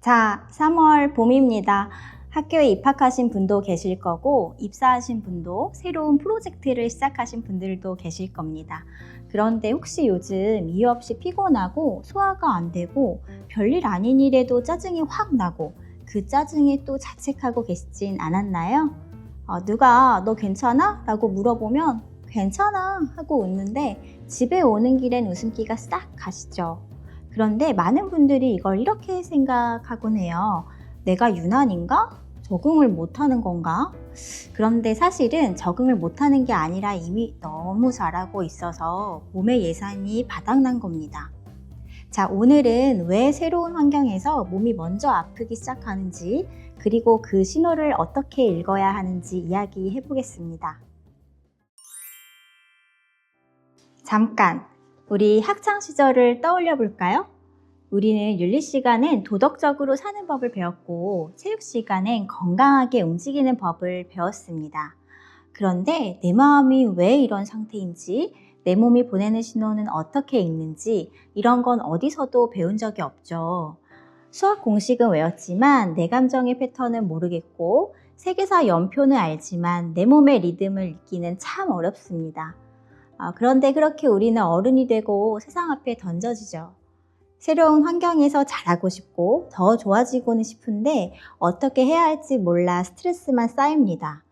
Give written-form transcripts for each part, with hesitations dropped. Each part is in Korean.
자, 3월 봄입니다. 학교에 입학하신 분도 계실 거고, 입사하신 분도 새로운 프로젝트를 시작하신 분들도 계실 겁니다. 그런데 혹시 요즘 이유 없이 피곤하고 소화가 안 되고 별일 아닌 일에도 짜증이 확 나고 그 짜증에 또 자책하고 계시진 않았나요? 누가 너 괜찮아? 라고 물어보면 괜찮아 하고 웃는데 집에 오는 길엔 웃음기가 싹 가시죠. 그런데 많은 분들이 이걸 이렇게 생각하곤 해요. 내가 유난인가? 적응을 못하는 건가? 그런데 사실은 적응을 못하는 게 아니라 이미 너무 잘하고 있어서 몸의 예산이 바닥난 겁니다. 자, 오늘은 왜 새로운 환경에서 몸이 먼저 아프기 시작하는지, 그리고 그 신호를 어떻게 읽어야 하는지 이야기해 보겠습니다. 잠깐, 우리 학창 시절을 떠올려 볼까요? 우리는 윤리 시간엔 도덕적으로 사는 법을 배웠고, 체육 시간엔 건강하게 움직이는 법을 배웠습니다. 그런데 내 마음이 왜 이런 상태인지, 내 몸이 보내는 신호는 어떻게 읽는지, 이런 건 어디서도 배운 적이 없죠. 수학 공식은 외웠지만 내 감정의 패턴은 모르겠고, 세계사 연표는 알지만 내 몸의 리듬을 읽기는 참 어렵습니다. 그런데 그렇게 우리는 어른이 되고 세상 앞에 던져지죠. 새로운 환경에서 잘하고 싶고 더 좋아지고는 싶은데 어떻게 해야 할지 몰라 스트레스만 쌓입니다.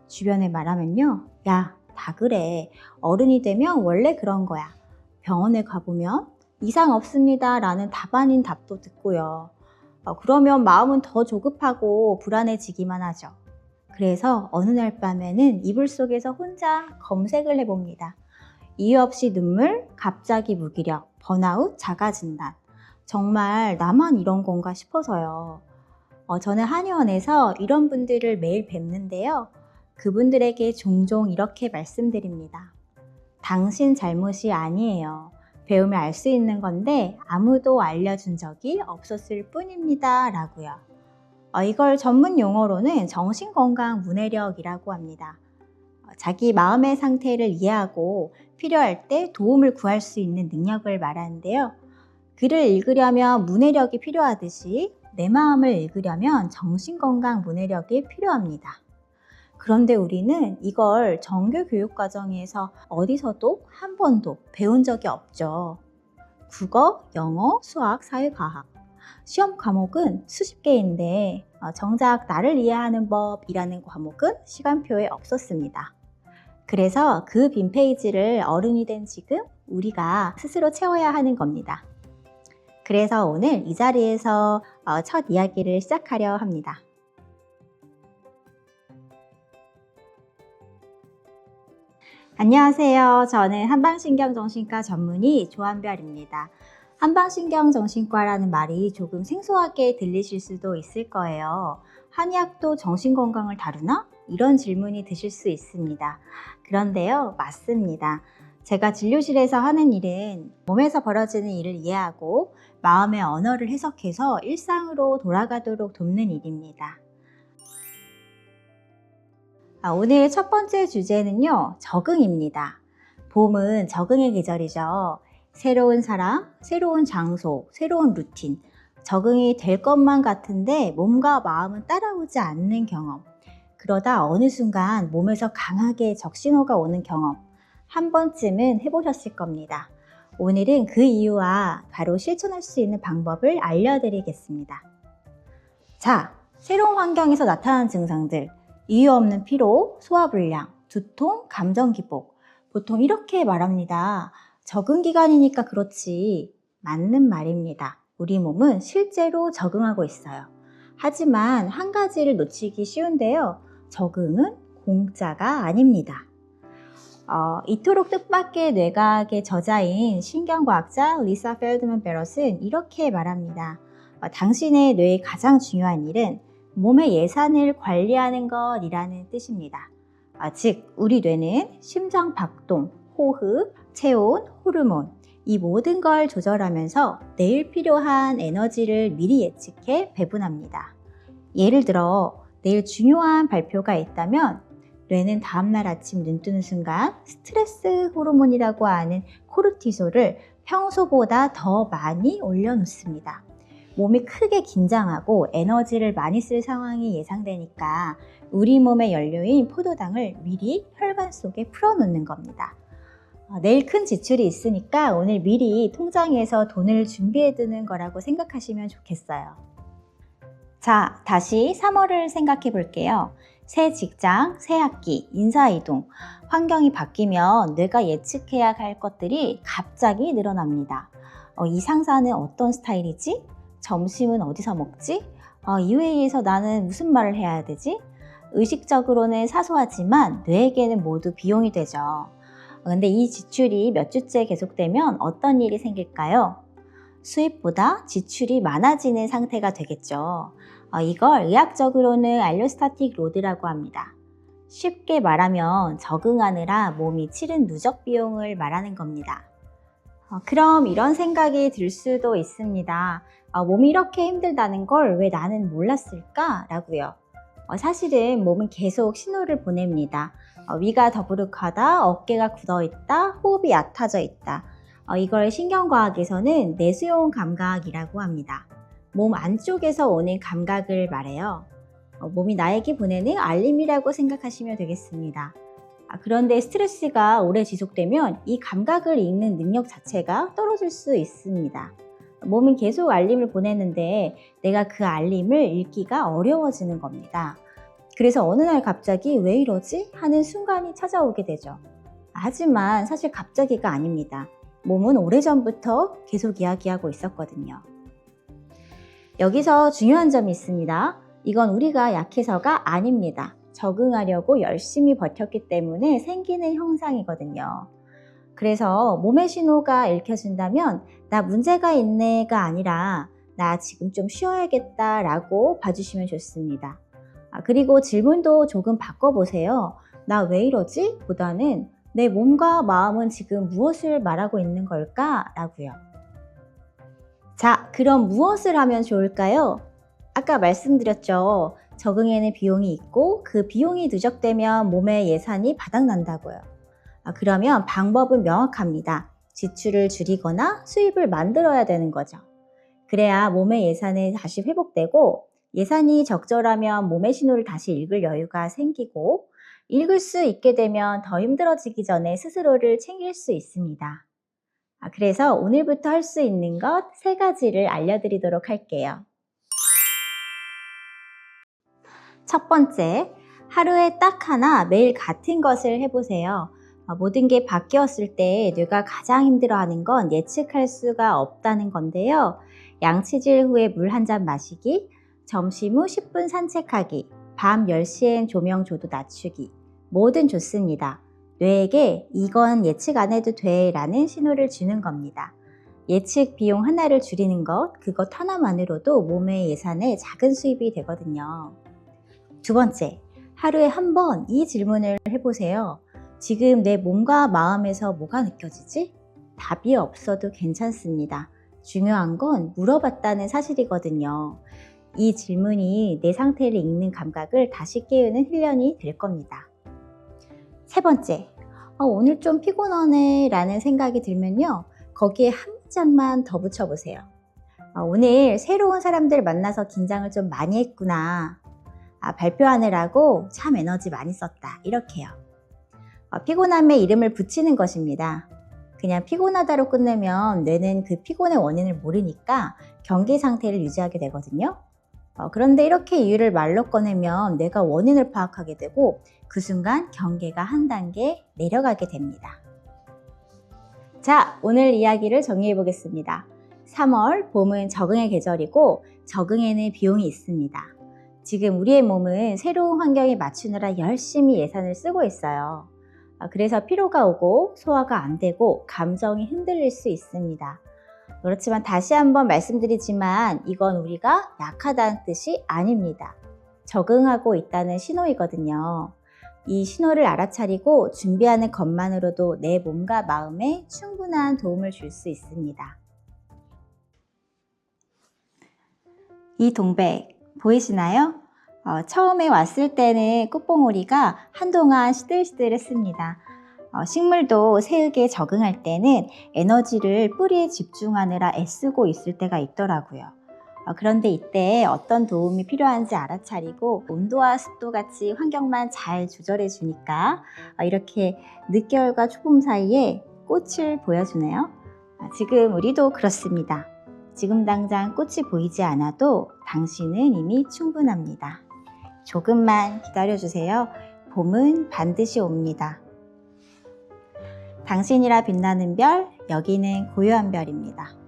주변에 말하면요, 야, 다 그래. 어른이 되면 원래 그런 거야. 병원에 가보면 이상 없습니다 라는 답 아닌 답도 듣고요. 그러면 마음은 더 조급하고 불안해지기만 하죠. 그래서 어느 날 밤에는 이불 속에서 혼자 검색을 해봅니다. 이유 없이 눈물, 갑자기 무기력, 번아웃, 자가진단. 정말 나만 이런 건가 싶어서요. 저는 한의원에서 이런 분들을 매일 뵙는데요. 그분들에게 종종 이렇게 말씀드립니다. 당신 잘못이 아니에요. 배우면 알 수 있는 건데 아무도 알려준 적이 없었을 뿐입니다. 라고요. 이걸 전문 용어로는 정신건강 문해력이라고 합니다. 자기 마음의 상태를 이해하고 필요할 때 도움을 구할 수 있는 능력을 말하는데요. 글을 읽으려면 문해력이 필요하듯이 내 마음을 읽으려면 정신건강 문해력이 필요합니다. 그런데 우리는 이걸 정규 교육 과정에서 어디서도 한 번도 배운 적이 없죠. 국어, 영어, 수학, 사회과학. 시험 과목은 수십 개인데 정작 나를 이해하는 법이라는 과목은 시간표에 없었습니다. 그래서 그 빈 페이지를 어른이 된 지금 우리가 스스로 채워야 하는 겁니다. 그래서 오늘 이 자리에서 첫 이야기를 시작하려 합니다. 안녕하세요. 저는 한방신경정신과 전문의 조한별입니다. 한방신경정신과라는 말이 조금 생소하게 들리실 수도 있을 거예요. 한의학도 정신건강을 다루나? 이런 질문이 드실 수 있습니다. 그런데요, 맞습니다. 제가 진료실에서 하는 일은 몸에서 벌어지는 일을 이해하고 마음의 언어를 해석해서 일상으로 돌아가도록 돕는 일입니다. 오늘 첫 번째 주제는요, 적응입니다. 봄은 적응의 계절이죠. 새로운 사람, 새로운 장소, 새로운 루틴, 적응이 될 것만 같은데 몸과 마음은 따라오지 않는 경험. 그러다 어느 순간 몸에서 강하게 적신호가 오는 경험. 한 번쯤은 해보셨을 겁니다. 오늘은 그 이유와 바로 실천할 수 있는 방법을 알려드리겠습니다. 자, 새로운 환경에서 나타나는 증상들. 이유 없는 피로, 소화불량, 두통, 감정 기복. 보통 이렇게 말합니다. 적응 기간이니까 그렇지. 맞는 말입니다. 우리 몸은 실제로 적응하고 있어요. 하지만 한 가지를 놓치기 쉬운데요. 적응은 공짜가 아닙니다. 이토록 뜻밖의 뇌과학의 저자인 신경과학자 리사 펠드만 베럿은 이렇게 말합니다. 당신의 뇌의 가장 중요한 일은 몸의 예산을 관리하는 것이라는 뜻입니다. 즉, 우리 뇌는 심장 박동, 호흡, 체온, 호르몬 이 모든 걸 조절하면서 내일 필요한 에너지를 미리 예측해 배분합니다. 예를 들어 내일 중요한 발표가 있다면 뇌는 다음날 아침 눈 뜨는 순간 스트레스 호르몬이라고 하는 코르티솔을 평소보다 더 많이 올려놓습니다. 몸이 크게 긴장하고 에너지를 많이 쓸 상황이 예상되니까 우리 몸의 연료인 포도당을 미리 혈관 속에 풀어놓는 겁니다. 내일 큰 지출이 있으니까 오늘 미리 통장에서 돈을 준비해 두는 거라고 생각하시면 좋겠어요. 자, 다시 3월을 생각해 볼게요. 새 직장, 새 학기, 인사이동, 환경이 바뀌면 뇌가 예측해야 할 것들이 갑자기 늘어납니다. 이 상사는 어떤 스타일이지? 점심은 어디서 먹지? 이 회의에서 나는 무슨 말을 해야 되지? 의식적으로는 사소하지만 뇌에게는 모두 비용이 되죠. 근데 이 지출이 몇 주째 계속되면 어떤 일이 생길까요? 수입보다 지출이 많아지는 상태가 되겠죠. 이걸 의학적으로는 알로스타틱 로드라고 합니다. 쉽게 말하면 적응하느라 몸이 치른 누적 비용을 말하는 겁니다. 그럼 이런 생각이 들 수도 있습니다. 몸이 이렇게 힘들다는 걸 왜 나는 몰랐을까? 라고요. 사실은 몸은 계속 신호를 보냅니다. 위가 더부룩하다, 어깨가 굳어있다, 호흡이 얕아져 있다. 이걸 신경과학에서는 내수용 감각이라고 합니다. 몸 안쪽에서 오는 감각을 말해요. 몸이 나에게 보내는 알림이라고 생각하시면 되겠습니다. 그런데 스트레스가 오래 지속되면 이 감각을 읽는 능력 자체가 떨어질 수 있습니다. 몸은 계속 알림을 보내는데 내가 그 알림을 읽기가 어려워지는 겁니다. 그래서 어느 날 갑자기 왜 이러지? 하는 순간이 찾아오게 되죠. 하지만 사실 갑자기가 아닙니다. 몸은 오래전부터 계속 이야기하고 있었거든요. 여기서 중요한 점이 있습니다. 이건 우리가 약해서가 아닙니다. 적응하려고 열심히 버텼기 때문에 생기는 현상이거든요. 그래서 몸의 신호가 읽혀진다면 나 문제가 있네가 아니라 나 지금 좀 쉬어야겠다 라고 봐주시면 좋습니다. 그리고 질문도 조금 바꿔보세요. 나 왜 이러지? 보다는 내 몸과 마음은 지금 무엇을 말하고 있는 걸까? 라고요. 자, 그럼 무엇을 하면 좋을까요? 아까 말씀드렸죠. 적응에는 비용이 있고 그 비용이 누적되면 몸의 예산이 바닥난다고요. 그러면 방법은 명확합니다. 지출을 줄이거나 수입을 만들어야 되는 거죠. 그래야 몸의 예산이 다시 회복되고 예산이 적절하면 몸의 신호를 다시 읽을 여유가 생기고 읽을 수 있게 되면 더 힘들어지기 전에 스스로를 챙길 수 있습니다. 그래서 오늘부터 할 수 있는 것 3가지를 알려드리도록 할게요. 첫 번째, 하루에 딱 하나 매일 같은 것을 해보세요. 모든 게 바뀌었을 때 뇌가 가장 힘들어하는 건 예측할 수가 없다는 건데요. 양치질 후에 물 한 잔 마시기, 점심 후 10분 산책하기, 밤 10시엔 조명 조도 낮추기, 뭐든 좋습니다. 뇌에게 이건 예측 안 해도 돼 라는 신호를 주는 겁니다. 예측 비용 하나를 줄이는 것, 그것 하나만으로도 몸의 예산에 작은 수입이 되거든요. 두 번째, 하루에 한 번 이 질문을 해보세요. 지금 내 몸과 마음에서 뭐가 느껴지지? 답이 없어도 괜찮습니다. 중요한 건 물어봤다는 사실이거든요. 이 질문이 내 상태를 읽는 감각을 다시 깨우는 훈련이 될 겁니다. 세 번째, 오늘 좀 피곤하네 라는 생각이 들면요. 거기에 한 문장만 더 붙여보세요. 오늘 새로운 사람들 만나서 긴장을 좀 많이 했구나. 발표하느라고 참 에너지 많이 썼다. 이렇게요. 피곤함에 이름을 붙이는 것입니다. 그냥 피곤하다로 끝내면 뇌는 그 피곤의 원인을 모르니까 경계 상태를 유지하게 되거든요. 그런데 이렇게 이유를 말로 꺼내면 뇌가 원인을 파악하게 되고 그 순간 경계가 한 단계 내려가게 됩니다. 자, 오늘 이야기를 정리해 보겠습니다. 3월, 봄은 적응의 계절이고 적응에는 비용이 있습니다. 지금 우리의 몸은 새로운 환경에 맞추느라 열심히 예산을 쓰고 있어요. 그래서 피로가 오고 소화가 안 되고 감정이 흔들릴 수 있습니다. 그렇지만 다시 한번 말씀드리지만 이건 우리가 약하다는 뜻이 아닙니다. 적응하고 있다는 신호이거든요. 이 신호를 알아차리고 준비하는 것만으로도 내 몸과 마음에 충분한 도움을 줄 수 있습니다. 이 동백 보이시나요? 처음에 왔을 때는 꽃봉오리가 한동안 시들시들했습니다. 식물도 새흙에 적응할 때는 에너지를 뿌리에 집중하느라 애쓰고 있을 때가 있더라고요. 그런데 이때 어떤 도움이 필요한지 알아차리고 온도와 습도 같이 환경만 잘 조절해 주니까 이렇게 늦겨울과 초봄 사이에 꽃을 보여주네요. 지금 우리도 그렇습니다. 지금 당장 꽃이 보이지 않아도 당신은 이미 충분합니다. 조금만 기다려주세요. 봄은 반드시 옵니다. 당신이라 빛나는 별, 여기는 고요한 별입니다.